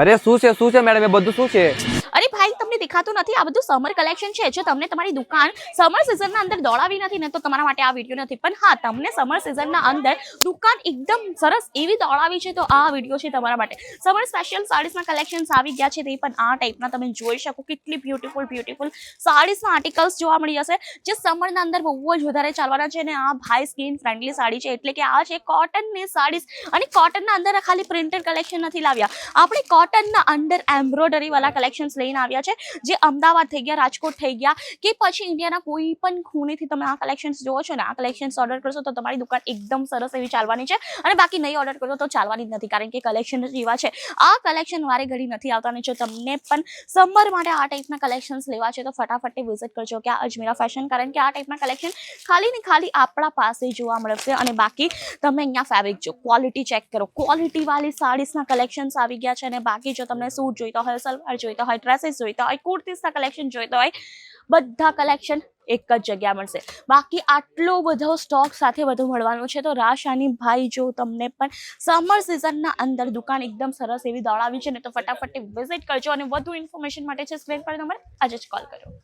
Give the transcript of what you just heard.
અરે શું છે મેડમ, એ બધું શું છે? અરે ભાઈ, તમને દેખાતું નથી? આ બધું સમર કલેક્શન છે. જો તમને તમારી દુકાન સમર સિઝનના અંદર દોડાવી નથી ને, તો તમારા માટે આ વિડીયો નથી. પણ હા, તમને સમર સિઝનના અંદર દુકાન એકદમ સરસ એવી દોડાવી છે, તો આ વિડીયો છે તમારા માટે. સમર સ્પેશિયલ સાડીઝના કલેક્શન્સ આવી ગયા છે. તે પણ આ ટાઈપના તમે જોઈ શકો. કેટલી બ્યુટીફુલ સાડીઝના આર્ટિકલ્સ જોવા મળી જશે, જે સમરના અંદર બહુ જ વધારે ચાલવાના છે. અને આ ભાઈ સ્કિન ફ્રેન્ડલી સાડી છે, એટલે કે આ છે કોટનની સાડીઝ. અને કોટનના અંદર ખાલી પ્રિન્ટેડ કલેક્શન નથી લાવ્યા આપણે, કોટનના અંદર એમ્બ્રોઇડરી વાળા કલેક્શન્સ લઈને આવ્યા છે, જે અમદાવાદ થઈ ગયા, રાજકોટ થઈ ગયા, કે પછી ઇન્ડિયાના કોઈ પણ ખૂણેથી તમે આ કલેક્શન્સ જોવો છો ને, આ કલેક્શન્સ ઓર્ડર કરશો તો તમારી દુકાન એકદમ સરસ એવી ચાલવાની છે. અને બાકી નહીં ઓર્ડર કરો તો ચાલવાની જ નથી, કારણ કે કલેક્શન જ એવા છે. આ કલેક્શન વારે ઘડી નથી આવતા. અને જો તમને પણ સમર માટે આ ટાઈપના કલેક્શન્સ લેવા છે, તો ફટાફટ વિઝિટ કરજો કે આ અજમેરા ફેશન, કારણ કે આ ટાઈપના કલેક્શન ખાલી ને ખાલી આપણા પાસે જોવા મળશે. અને બાકી તમે અહીંયા ફેબ્રિક જો, ક્વોલિટી ચેક કરો, ક્વોલિટી વાળી સાડીઝના કલેક્શન્સ આવી ગયા છે. અને બાકી જો તમને સૂટ જોઈતા હોય, સલવાર જોઈતા હોય, ડ્રેસીસ જોઈતા હોય, કુર્તીઝના કલેક્શન જોઈતા હોય, બધા કલેક્શન એક જ જગ્યા મળશે. બાકી આટલો બધો સ્ટોક સાથે બધું મળવાનું છે, તો રાશાની ભાઈ, જો તમને પણ સમર સિઝનના અંદર દુકાન એકદમ સરસ એવી દોડાવી છે ને, તો ફટાફટ વિઝિટ કરજો. અને વધુ ઇન્ફોર્મેશન માટે છે સ્ક્રીન પર નંબર, આજે જ કોલ કરો.